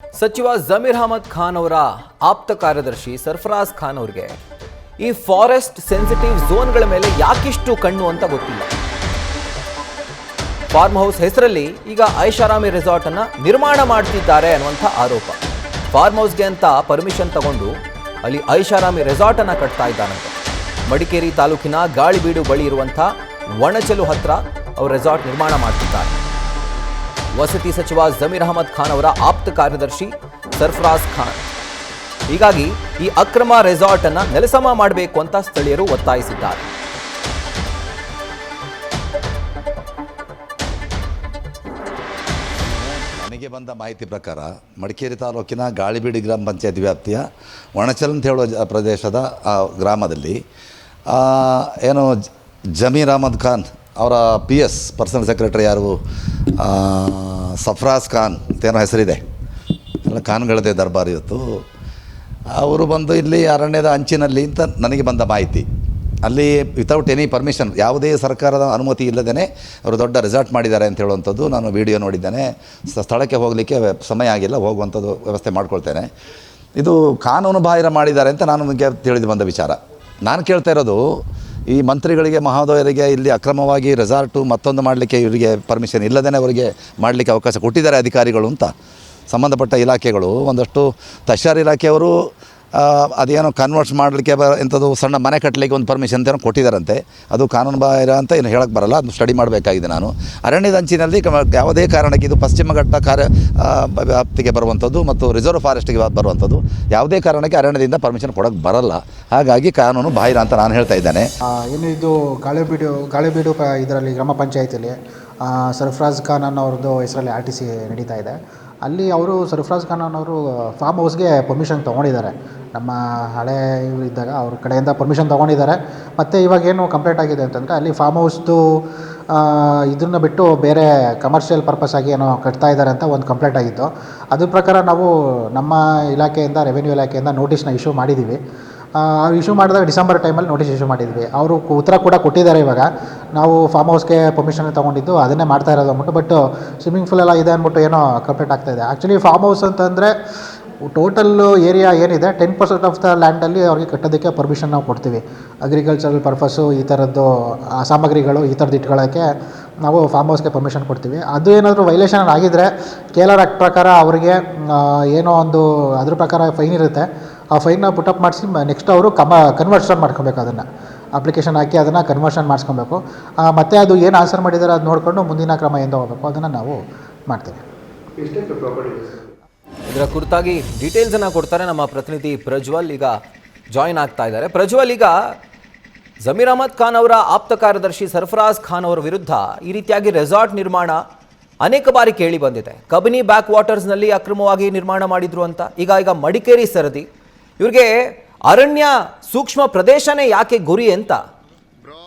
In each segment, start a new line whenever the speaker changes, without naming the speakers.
ಸಚಿವ ಜಮೀರ್ ಅಹಮದ್ ಖಾನ್ ಅವರ ಆಪ್ತ ಕಾರ್ಯದರ್ಶಿ ಸರ್ಫರಾಜ್ ಖಾನ್ ಅವರಿಗೆ ಈ ಫಾರೆಸ್ಟ್ ಸೆನ್ಸಿಟಿವ್ ಝೋನ್ಗಳ ಮೇಲೆ ಯಾಕಿಷ್ಟು ಕಣ್ಣು ಅಂತ ಗೊತ್ತಿಲ್ಲ. ಫಾರ್ಮ್ ಹೌಸ್ ಹೆಸರಲ್ಲಿ ಈಗ ಐಷಾರಾಮಿ ರೆಸಾರ್ಟ್ ಅನ್ನ ನಿರ್ಮಾಣ ಮಾಡ್ತಿದ್ದಾರೆ ಅನ್ನುವಂಥ ಆರೋಪ. ಫಾರ್ಮ್ ಹೌಸ್ಗೆ ಅಂತ ಪರ್ಮಿಷನ್ ತಗೊಂಡು ಅಲ್ಲಿ ಐಷಾರಾಮಿ ರೆಸಾರ್ಟ್ ಅನ್ನ ಕಟ್ತಾ ಇದ್ದಾನಂತೆ. ಮಡಿಕೇರಿ ತಾಲೂಕಿನ ಗಾಳಿಬೀಡು ಬಳಿ ಇರುವಂಥ ಒಣಚಲು ಹತ್ರ ಅವರು ರೆಸಾರ್ಟ್ ನಿರ್ಮಾಣ ಮಾಡ್ತಿದ್ದಾರೆ. ವಸತಿ ಸಚಿವ ಜಮೀರ್ ಅಹಮದ್ ಖಾನ್ ಅವರ ಆಪ್ತ ಕಾರ್ಯದರ್ಶಿ ಸರ್ಫರಾಜ್ ಖಾನ್. ಹೀಗಾಗಿ ಈ ಅಕ್ರಮ ರೆಸಾರ್ಟ್ ಅನ್ನ ನೆಲಸಮ ಮಾಡಬೇಕು ಅಂತ ಸ್ಥಳೀಯರು ಒತ್ತಾಯಿಸಿದ್ದಾರೆ.
ನನಗೆ ಬಂದ ಮಾಹಿತಿ ಪ್ರಕಾರ ಮಡಿಕೇರಿ ತಾಲೂಕಿನ ಗಾಳಿಬೀಡು ಗ್ರಾಮ ಪಂಚಾಯತ್ ವ್ಯಾಪ್ತಿಯ ಒಣಚಲ್ ಅಂತ ಹೇಳುವ ಪ್ರದೇಶದ ಗ್ರಾಮದಲ್ಲಿ ಏನು ಜಮೀರ್ ಅಹಮದ್ ಖಾನ್ ಅವರ PS ಪರ್ಸನಲ್ ಸೆಕ್ರೆಟರಿ ಯಾರು ಸರ್ಫರಾಜ್ ಖಾನ್ ಅಂತೇನೋ ಹೆಸರಿದೆ, ಎಲ್ಲ ಖಾನ್ಗಳದೇ ದರ್ಬಾರ್ ಇವತ್ತು. ಅವರು ಬಂದು ಇಲ್ಲಿ ಅರಣ್ಯದ ಅಂಚಿನಲ್ಲಿ ಅಂತ ನನಗೆ ಬಂದ ಮಾಹಿತಿ. ಅಲ್ಲಿ ವಿತೌಟ್ ಎನಿ ಪರ್ಮಿಷನ್, ಯಾವುದೇ ಸರ್ಕಾರದ ಅನುಮತಿ ಇಲ್ಲದೇ ಅವರು ದೊಡ್ಡ ರೆಸಾರ್ಟ್ ಮಾಡಿದ್ದಾರೆ ಅಂತ ಹೇಳುವಂಥದ್ದು ನಾನು ವಿಡಿಯೋ ನೋಡಿದ್ದೇನೆ. ಸ್ಥಳಕ್ಕೆ ಹೋಗಲಿಕ್ಕೆ ಸಮಯ ಆಗಿಲ್ಲ, ಹೋಗುವಂಥದ್ದು ವ್ಯವಸ್ಥೆ ಮಾಡ್ಕೊಳ್ತೇನೆ. ಇದು ಕಾನೂನು ಬಾಹಿರ ಮಾಡಿದ್ದಾರೆ ಅಂತ ನನಗೆ ತಿಳಿದು ಬಂದ ವಿಚಾರ. ನಾನು ಕೇಳ್ತಾ ಇರೋದು, ಈ ಮಂತ್ರಿಗಳಿಗೆ ಮಹೋದಯರಿಗೆ ಇಲ್ಲಿ ಅಕ್ರಮವಾಗಿ ರೆಸಾರ್ಟು ಮತ್ತೊಂದು ಮಾಡಲಿಕ್ಕೆ ಇವರಿಗೆ ಪರ್ಮಿಷನ್ ಇಲ್ಲದೇ ಅವರಿಗೆ ಮಾಡಲಿಕ್ಕೆ ಅವಕಾಶ ಕೊಟ್ಟಿದ್ದಾರೆ ಅಧಿಕಾರಿಗಳು ಅಂತ ಸಂಬಂಧಪಟ್ಟ ಇಲಾಖೆಗಳು. ಒಂದಷ್ಟು ತಹಶೀಲ್ದಾರ್ ಇಲಾಖೆಯವರು ಅದೇನೋ ಕನ್ವರ್ಟ್ಸ್ ಮಾಡಲಿಕ್ಕೆ ಎಂಥದ್ದು ಸಣ್ಣ ಮನೆ ಕಟ್ಟಲಿಕ್ಕೆ ಒಂದು ಪರ್ಮಿಷನ್ ಅಂತೇನೋ ಕೊಟ್ಟಿದ್ದಾರಂತೆ. ಅದು ಕಾನೂನು ಬಾಹಿರ ಅಂತ ಏನು ಹೇಳಕ್ಕೆ ಬರಲ್ಲ, ಅದನ್ನು ಸ್ಟಡಿ ಮಾಡಬೇಕಾಗಿದೆ ನಾನು. ಅರಣ್ಯದ ಅಂಚಿನಲ್ಲಿ ಯಾವುದೇ ಕಾರಣಕ್ಕೆ ಇದು ಪಶ್ಚಿಮ ಘಟ್ಟ ವ್ಯಾಪ್ತಿಗೆ ಬರುವಂಥದ್ದು ಮತ್ತು ರಿಸರ್ವ್ ಫಾರೆಸ್ಟ್ಗೆ ಬರುವಂಥದ್ದು, ಯಾವುದೇ ಕಾರಣಕ್ಕೆ ಅರಣ್ಯದಿಂದ ಪರ್ಮಿಷನ್ ಕೊಡೋಕ್ಕೆ ಬರಲ್ಲ. ಹಾಗಾಗಿ ಕಾನೂನು ಬಾಹಿರ ಅಂತ ನಾನು ಹೇಳ್ತಾ ಇದ್ದೇನೆ.
ಏನು ಇದು ಗಾಳಿಬೀಡು ಇದರಲ್ಲಿ ಗ್ರಾಮ ಪಂಚಾಯತಿಯಲ್ಲಿ ಸರ್ಫರಾಜ್ ಖಾನ್ ಅನ್ನೋರದ್ದು ಹೆಸರಲ್ಲಿ RTC ನಡೀತಾ ಇದೆ. ಅಲ್ಲಿ ಅವರು ಸರ್ಫರಾಜ್ ಖಾನ್ ಅನ್ನೋರು ಫಾರ್ಮ್ ಹೌಸ್ಗೆ ಪರ್ಮಿಷನ್ ತೊಗೊಂಡಿದ್ದಾರೆ. ನಮ್ಮ ಹಳೆ ಇದ್ದಾಗ ಅವ್ರ ಕಡೆಯಿಂದ ಪರ್ಮಿಷನ್ ತೊಗೊಂಡಿದ್ದಾರೆ. ಮತ್ತು ಇವಾಗೇನು ಕಂಪ್ಲೇಂಟ್ ಆಗಿದೆ ಅಂತಂದರೆ ಅಲ್ಲಿ ಫಾರ್ಮ್ ಹೌಸ್ದು ಇದನ್ನು ಬಿಟ್ಟು ಬೇರೆ ಕಮರ್ಷಿಯಲ್ ಪರ್ಪಸ್ ಆಗಿ ಏನೋ ಕಟ್ತಾ ಇದ್ದಾರೆ ಅಂತ ಒಂದು ಕಂಪ್ಲೇಂಟ್ ಆಗಿತ್ತು. ಅದ್ರ ಪ್ರಕಾರ ನಾವು ನಮ್ಮ ಇಲಾಖೆಯಿಂದ, ರೆವೆನ್ಯೂ ಇಲಾಖೆಯಿಂದ ನೋಟಿಸ್ನ ಇಶ್ಯೂ ಮಾಡಿದ್ದೀವಿ. ಇಶ್ಯೂ ಮಾಡಿದಾಗ ಡಿಸೆಂಬರ್ ಟೈಮಲ್ಲಿ ನೋಟಿಸ್ ಇಶ್ಯೂ ಮಾಡಿದ್ವಿ. ಅವರು ಉತ್ತರ ಕೂಡ ಕೊಟ್ಟಿದ್ದಾರೆ. ಇವಾಗ ನಾವು ಫಾರ್ಮ್ ಹೌಸ್ಗೆ ಪರ್ಮಿಷನ್ ತೊಗೊಂಡಿದ್ದು ಅದನ್ನೇ ಮಾಡ್ತಾ ಇರೋದು ಅಂದ್ಬಿಟ್ಟು, ಬಟ್ ಸ್ವಿಮ್ಮಿಂಗ್ ಪೂಲ್ ಎಲ್ಲ ಇದೆ ಅಂದ್ಬಿಟ್ಟು ಏನೋ ಕಂಪ್ಲೇಂಟ್ ಆಗ್ತಾಯಿದೆ. ಆ್ಯಕ್ಚುಲಿ ಫಾರ್ಮ್ ಹೌಸ್ ಅಂತಂದರೆ ಟೋಟಲ್ ಏರಿಯಾ ಏನಿದೆ 10% ಆಫ್ ದ ಲ್ಯಾಂಡಲ್ಲಿ ಅವ್ರಿಗೆ ಕಟ್ಟೋದಕ್ಕೆ ಪರ್ಮಿಷನ್ ನಾವು ಕೊಡ್ತೀವಿ. ಅಗ್ರಿಕಲ್ಚರಲ್ ಪರ್ಪಸ್ಸು ಈ ಥರದ್ದು ಸಾಮಗ್ರಿಗಳು ಈ ಥರದ್ದು ಇಟ್ಕೊಳ್ಳೋಕ್ಕೆ ನಾವು ಫಾರ್ಮ್ ಹೌಸ್ಗೆ ಪರ್ಮಿಷನ್ ಕೊಡ್ತೀವಿ. ಅದು ಏನಾದರೂ ವೈಲೇಷನ್ ಆಗಿದ್ದರೆ KLR ಆ್ಯಕ್ಟ್ ಪ್ರಕಾರ ಅವರಿಗೆ ಏನೋ ಒಂದು ಅದ್ರ ಪ್ರಕಾರ ಫೈನ್ ಇರುತ್ತೆ. ಆ ಫೈನ್ನ ಪುಟಪ್ ಮಾಡಿಸಿ ನೆಕ್ಸ್ಟ್ ಅವರು ಕನ್ವರ್ಷನ್ ಮಾಡ್ಕೊಬೇಕು. ಅದನ್ನು ಅಪ್ಲಿಕೇಶನ್ ಹಾಕಿ ಅದನ್ನು ಕನ್ವರ್ಷನ್ ಮಾಡಿಸ್ಕೊಬೇಕು. ಮತ್ತು ಅದು ಏನು ಆನ್ಸರ್ ಮಾಡಿದ್ದಾರೆ ಅದು ನೋಡಿಕೊಂಡು ಮುಂದಿನ ಕ್ರಮ ಏನು ಹೋಗಬೇಕು ಅದನ್ನು ನಾವು ಮಾಡ್ತೀವಿ.
ಇದರ ಕುರಿತಾಗಿ ಡೀಟೇಲ್ಸನ್ನು ಕೊಡ್ತಾರೆ ನಮ್ಮ ಪ್ರತಿನಿಧಿ ಪ್ರಜ್ವಲ್. ಈಗ ಜಾಯಿನ್ ಆಗ್ತಾ ಇದ್ದಾರೆ. ಪ್ರಜ್ವಲ್, ಈಗ ಜಮೀರ್ ಅಹಮದ್ ಖಾನ್ ಅವರ ಆಪ್ತ ಕಾರ್ಯದರ್ಶಿ ಸರ್ಫರಾಜ್ ಖಾನ್ ಅವರ ವಿರುದ್ಧ ಈ ರೀತಿಯಾಗಿ ರೆಸಾರ್ಟ್ ನಿರ್ಮಾಣ ಅನೇಕ ಬಾರಿ ಕೇಳಿ ಬಂದಿದೆ. ಕಬಿನಿ ಬ್ಯಾಕ್ ವಾಟರ್ಸ್ನಲ್ಲಿ ಅಕ್ರಮವಾಗಿ ನಿರ್ಮಾಣ ಮಾಡಿದ್ರು ಅಂತ. ಈಗ ಮಡಿಕೇರಿ ಸರದಿ, ಇವ್ರಿಗೆ ಅರಣ್ಯ ಸೂಕ್ಷ್ಮ ಪ್ರದೇಶನೇ ಯಾಕೆ ಗುರಿ ಅಂತ?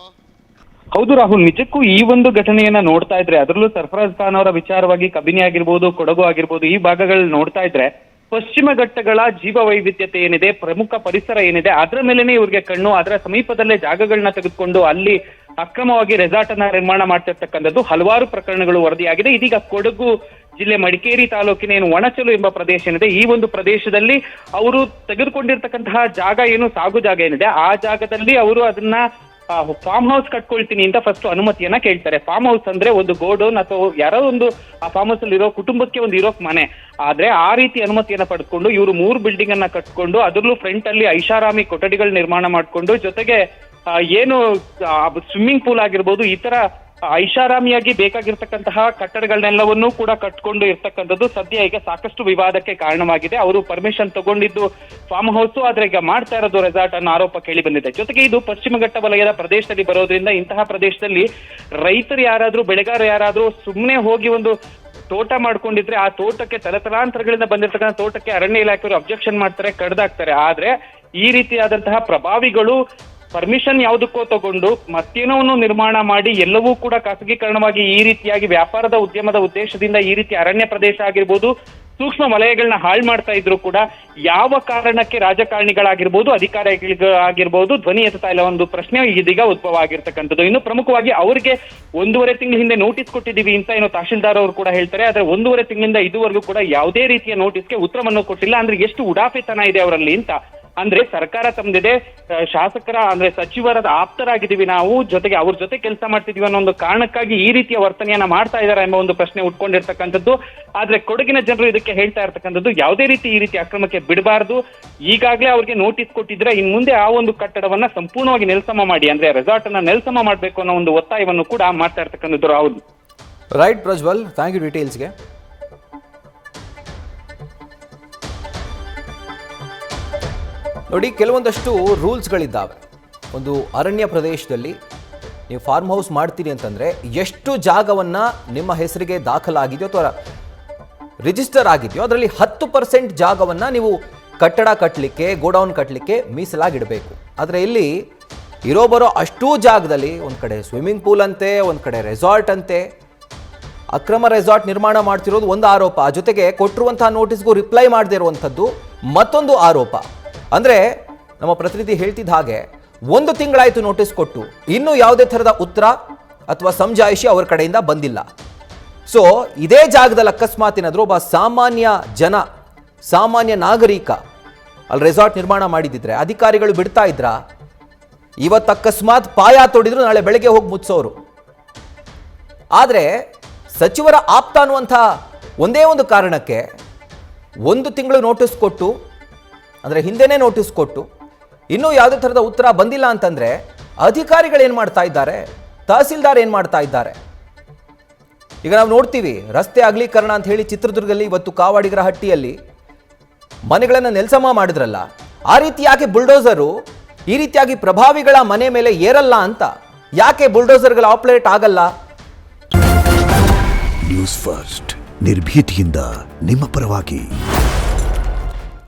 ಹೌದು ರಾಹುಲ್, ನಿಜಕ್ಕೂ ಈ ಒಂದು ಘಟನೆಯನ್ನ ನೋಡ್ತಾ ಇದ್ರೆ, ಅದರಲ್ಲೂ ಸರ್ಫರಾಜ್ ಖಾನ್ ಅವರ ವಿಚಾರವಾಗಿ ಕಬಿನಿ ಆಗಿರ್ಬೋದು, ಕೊಡಗು ಆಗಿರ್ಬೋದು, ಈ ಭಾಗಗಳು ನೋಡ್ತಾ ಇದ್ರೆ ಪಶ್ಚಿಮ ಘಟ್ಟಗಳ ಜೀವ ವೈವಿಧ್ಯತೆ ಏನಿದೆ, ಪ್ರಮುಖ ಪರಿಸರ ಏನಿದೆ, ಅದರ ಮೇಲೆನೆ ಇವ್ರಿಗೆ ಕಣ್ಣು. ಅದರ ಸಮೀಪದಲ್ಲೇ ಜಾಗಗಳನ್ನ ತೆಗೆದುಕೊಂಡು ಅಲ್ಲಿ ಅಕ್ರಮವಾಗಿ ರೆಸಾರ್ಟ್ ಅನ್ನ ನಿರ್ಮಾಣ ಮಾಡ್ತಿರ್ತಕ್ಕಂಥದ್ದು ಹಲವಾರು ಪ್ರಕರಣಗಳು ವರದಿಯಾಗಿದೆ. ಇದೀಗ ಕೊಡಗು ಜಿಲ್ಲೆ ಮಡಿಕೇರಿ ತಾಲೂಕಿನ ಏನು ಒಣಚಲು ಎಂಬ ಪ್ರದೇಶ ಏನಿದೆ, ಈ ಒಂದು ಪ್ರದೇಶದಲ್ಲಿ ಅವರು ತೆಗೆದುಕೊಂಡಿರ್ತಕ್ಕಂತಹ ಜಾಗ ಏನು ಸಾಗು ಜಾಗ ಏನಿದೆ, ಆ ಜಾಗದಲ್ಲಿ ಅವರು ಅದನ್ನ ಫಾರ್ಮ್ ಹೌಸ್ ಕಟ್ಕೊಳ್ತೀನಿ ಅಂತ ಫಸ್ಟ್ ಅನುಮತಿಯನ್ನ ಕೇಳ್ತಾರೆ. ಫಾರ್ಮ್ ಹೌಸ್ ಅಂದ್ರೆ ಒಂದು ಗೋಡೌನ್ ಅಥವಾ ಯಾರೋ ಒಂದು ಆ ಫಾರ್ಮ್ ಹೌಸ್ ಅಲ್ಲಿ ಇರೋ ಕುಟುಂಬಕ್ಕೆ ಒಂದು ಇರೋಕ್ ಮನೆ. ಆದ್ರೆ ಆ ರೀತಿ ಅನುಮತಿಯನ್ನ ಪಡೆದುಕೊಂಡು ಇವರು 3 ಬಿಲ್ಡಿಂಗ್ ಅನ್ನ ಕಟ್ಕೊಂಡು ಅದರಲ್ಲೂ ಫ್ರಂಟ್ ಅಲ್ಲಿ ಐಷಾರಾಮಿ ಕೊಠಡಿಗಳು ನಿರ್ಮಾಣ ಮಾಡ್ಕೊಂಡು, ಜೊತೆಗೆ ಏನು ಸ್ವಿಮ್ಮಿಂಗ್ ಪೂಲ್ ಆಗಿರ್ಬೋದು, ಈ ತರ ಐಷಾರಾಮಿಯಾಗಿ ಬೇಕಾಗಿರ್ತಕ್ಕಂತಹ ಕಟ್ಟಡಗಳನ್ನೆಲ್ಲವನ್ನೂ ಕೂಡ ಕಟ್ಕೊಂಡು ಇರ್ತಕ್ಕಂಥದ್ದು ಸದ್ಯ ಈಗ ಸಾಕಷ್ಟು ವಿವಾದಕ್ಕೆ ಕಾರಣವಾಗಿದೆ. ಅವರು ಪರ್ಮಿಷನ್ ತಗೊಂಡಿದ್ದು ಫಾರ್ಮ್ ಹೌಸ್, ಆದ್ರೆ ಈಗ ಮಾಡ್ತಾ ಇರೋದು ರೆಸಾರ್ಟ್ ಅನ್ನೋ ಆರೋಪ ಕೇಳಿ ಬಂದಿದೆ. ಜೊತೆಗೆ ಇದು ಪಶ್ಚಿಮ ಘಟ್ಟ ವಲಯದ ಪ್ರದೇಶದಲ್ಲಿ ಬರೋದ್ರಿಂದ ಇಂತಹ ಪ್ರದೇಶದಲ್ಲಿ ರೈತರು ಯಾರಾದ್ರೂ, ಬೆಳೆಗಾರರು ಯಾರಾದ್ರೂ ಸುಮ್ಮನೆ ಹೋಗಿ ಒಂದು ತೋಟ ಮಾಡ್ಕೊಂಡಿದ್ರೆ ಆ ತೋಟಕ್ಕೆ ತಲತಲಾಂತರಗಳಿಂದ ಬಂದಿರ್ತಕ್ಕಂಥ ತೋಟಕ್ಕೆ ಅರಣ್ಯ ಇಲಾಖೆಯವರು ಅಬ್ಜೆಕ್ಷನ್ ಮಾಡ್ತಾರೆ, ಕಡ್ದಾಕ್ತಾರೆ. ಆದ್ರೆ ಈ ರೀತಿಯಾದಂತಹ ಪ್ರಭಾವಿಗಳು ಪರ್ಮಿಷನ್ ಯಾವುದಕ್ಕೋ ತಗೊಂಡು ಮತ್ತೇನೋವನ್ನು ನಿರ್ಮಾಣ ಮಾಡಿ ಎಲ್ಲವೂ ಕೂಡ ಖಾಸಗೀಕರಣವಾಗಿ ಈ ರೀತಿಯಾಗಿ ವ್ಯಾಪಾರದ ಉದ್ಯಮದ ಉದ್ದೇಶದಿಂದ ಈ ರೀತಿ ಅರಣ್ಯ ಪ್ರದೇಶ ಆಗಿರ್ಬೋದು, ಸೂಕ್ಷ್ಮ ವಲಯಗಳನ್ನ ಹಾಳು ಮಾಡ್ತಾ ಇದ್ರು ಕೂಡ ಯಾವ ಕಾರಣಕ್ಕೆ ರಾಜಕಾರಣಿಗಳಾಗಿರ್ಬೋದು, ಅಧಿಕಾರಿಗಳಾಗಿರ್ಬೋದು ಧ್ವನಿ ಎತ್ತಾ ಇಲ್ಲ ಒಂದು ಪ್ರಶ್ನೆ ಇದೀಗ ಉದ್ಭವ ಆಗಿರ್ತಕ್ಕಂಥದ್ದು. ಇನ್ನು ಪ್ರಮುಖವಾಗಿ ಅವರಿಗೆ 1.5 ತಿಂಗಳ ಹಿಂದೆ ನೋಟಿಸ್ ಕೊಟ್ಟಿದ್ದೀವಿ ಅಂತ ಏನೋ ತಹಶೀಲ್ದಾರ್ ಅವರು ಕೂಡ ಹೇಳ್ತಾರೆ. ಆದ್ರೆ 1.5 ತಿಂಗಳಿಂದ ಇದುವರೆಗೂ ಕೂಡ ಯಾವುದೇ ರೀತಿಯ ನೋಟಿಸ್ಗೆ ಉತ್ತರವನ್ನು ಕೊಟ್ಟಿಲ್ಲ. ಅಂದ್ರೆ ಎಷ್ಟು ಉಡಾಫೆತನ ಇದೆ ಅವರಲ್ಲಿ ಅಂತ. ಅಂದ್ರೆ ಸರ್ಕಾರ ತಮ್ಮದಿದೆ, ಶಾಸಕರ ಅಂದ್ರೆ ಸಚಿವರ ಆಪ್ತರಾಗಿದ್ದೀವಿ ನಾವು, ಜೊತೆಗೆ ಅವ್ರ ಜೊತೆ ಕೆಲಸ ಮಾಡ್ತಿದೀವಿ ಅನ್ನೋ ಒಂದು ಕಾರಣಕ್ಕಾಗಿ ಈ ರೀತಿಯ ವರ್ತನೆಯನ್ನ ಮಾಡ್ತಾ ಇದ್ದಾರೆ ಎಂಬ ಒಂದು ಪ್ರಶ್ನೆ ಉಟ್ಕೊಂಡಿರ್ತಕ್ಕಂಥದ್ದು. ಆದ್ರೆ ಕೊಡಗಿನ ಜನರು ಇದಕ್ಕೆ ಹೇಳ್ತಾ ಇರ್ತಕ್ಕಂಥದ್ದು ಯಾವುದೇ ರೀತಿ ಈ ರೀತಿ ಅಕ್ರಮಕ್ಕೆ ಬಿಡಬಾರ್ದು. ಈಗಾಗಲೇ ಅವ್ರಿಗೆ ನೋಟಿಸ್ ಕೊಟ್ಟಿದ್ರೆ ಇನ್ ಮುಂದೆ ಆ ಒಂದು ಕಟ್ಟಡವನ್ನ ಸಂಪೂರ್ಣವಾಗಿ ನೆಲಸಮ ಮಾಡಿ, ಅಂದ್ರೆ ರೆಸಾರ್ಟ್ ಅನ್ನ ನೆಲಸಮ ಮಾಡಬೇಕು ಅನ್ನೋ ಒಂದು ಒತ್ತಾಯವನ್ನು ಕೂಡ ಮಾಡ್ತಾ ಇರ್ತಕ್ಕಂಥದ್ದು. Rahul.
Right Prajwal, thank you ಡೀಟೇಲ್ಸ್ಗೆ. ನೋಡಿ, ಕೆಲವೊಂದಷ್ಟು ರೂಲ್ಸ್ಗಳಿದ್ದಾವೆ. ಒಂದು ಅರಣ್ಯ ಪ್ರದೇಶದಲ್ಲಿ ನೀವು ಫಾರ್ಮ್ ಹೌಸ್ ಮಾಡ್ತೀರಿ ಅಂತಂದರೆ ಎಷ್ಟು ಜಾಗವನ್ನು ನಿಮ್ಮ ಹೆಸರಿಗೆ ದಾಖಲಾಗಿದೆಯೋ ಅಥವಾ ರಿಜಿಸ್ಟರ್ ಆಗಿದೆಯೋ ಅದರಲ್ಲಿ 10% ಜಾಗವನ್ನು ನೀವು ಕಟ್ಟಡ ಕಟ್ಟಲಿಕ್ಕೆ, ಗೋಡೌನ್ ಕಟ್ಟಲಿಕ್ಕೆ ಮೀಸಲಾಗಿಡಬೇಕು. ಆದರೆ ಇಲ್ಲಿ ಇರೋ ಬರೋ ಅಷ್ಟೂ ಜಾಗದಲ್ಲಿ ಒಂದು ಕಡೆ ಸ್ವಿಮ್ಮಿಂಗ್ ಪೂಲ್ ಅಂತೆ, ಒಂದು ಕಡೆ ರೆಸಾರ್ಟ್ ಅಂತೆ, ಅಕ್ರಮ ರೆಸಾರ್ಟ್ ನಿರ್ಮಾಣ ಮಾಡ್ತಿರೋದು ಒಂದು ಆರೋಪ. ಜೊತೆಗೆ ಕೊಟ್ಟಿರುವಂತಹ ನೋಟಿಸ್ಗೂ ರಿಪ್ಲೈ ಮಾಡದೇ ಇರುವಂಥದ್ದು ಮತ್ತೊಂದು ಆರೋಪ. ಅಂದರೆ ನಮ್ಮ ಪ್ರತಿನಿಧಿ ಹೇಳ್ತಿದ್ದ ಹಾಗೆ 1 ತಿಂಗಳಾಯಿತು ನೋಟಿಸ್ ಕೊಟ್ಟು, ಇನ್ನೂ ಯಾವುದೇ ಥರದ ಉತ್ತರ ಅಥವಾ ಸಮಜಾಯಿಷಿ ಅವರ ಕಡೆಯಿಂದ ಬಂದಿಲ್ಲ. ಸೊ ಇದೇ ಜಾಗದಲ್ಲಿ ಅಕಸ್ಮಾತ್ ಏನಾದರೂ ಒಬ್ಬ ಸಾಮಾನ್ಯ ನಾಗರಿಕ ಅಲ್ಲಿ ರೆಸಾರ್ಟ್ ನಿರ್ಮಾಣ ಮಾಡಿದ್ದಿದ್ರೆ ಅಧಿಕಾರಿಗಳು ಬಿಡ್ತಾ ಇದ್ರ? ಇವತ್ತು ಅಕಸ್ಮಾತ್ ಪಾಯ ತೊಡಿದ್ರು ನಾಳೆ ಬೆಳಗ್ಗೆ ಹೋಗಿ ಮುಚ್ಚೋರು. ಆದರೆ ಸಚಿವರ ಆಪ್ತ ಅನ್ನುವಂಥ ಒಂದೇ ಒಂದು ಕಾರಣಕ್ಕೆ 1 ತಿಂಗಳು ನೋಟಿಸ್ ಕೊಟ್ಟು, ಅಂದರೆ ಹಿಂದೆನೇ ನೋಟಿಸ್ ಕೊಟ್ಟು ಇನ್ನೂ ಯಾವುದೇ ಥರದ ಉತ್ತರ ಬಂದಿಲ್ಲ ಅಂತಂದರೆ ಅಧಿಕಾರಿಗಳು ಏನು ಮಾಡ್ತಾ ಇದ್ದಾರೆ, ತಹಸೀಲ್ದಾರ್ ಏನು ಮಾಡ್ತಾ ಇದ್ದಾರೆ? ಈಗ ನಾವು ನೋಡ್ತೀವಿ, ರಸ್ತೆ ಅಗಲೀಕರಣ ಅಂತ ಹೇಳಿ ಚಿತ್ರದುರ್ಗದಲ್ಲಿ ಇವತ್ತು ಕಾವಾಡಿಗರ ಹಟ್ಟಿಯಲ್ಲಿ ಮನೆಗಳನ್ನು ನೆಲಸಮ ಮಾಡಿದ್ರಲ್ಲ, ಆ ರೀತಿ ಯಾಕೆ ಬುಲ್ಡೋಸರು ಈ ರೀತಿಯಾಗಿ ಪ್ರಭಾವಿಗಳ ಮನೆ ಮೇಲೆ ಏರಲ್ಲ ಅಂತ? ಯಾಕೆ ಬುಲ್ಡೋಸರ್ಗಳ ಆಪರೇಟ್ ಆಗಲ್ಲ?
ನ್ಯೂಸ್ ಫಸ್ಟ್ ನಿರ್ಭೀತಿಯಿಂದ ನಿಮ್ಮ ಪರವಾಗಿ.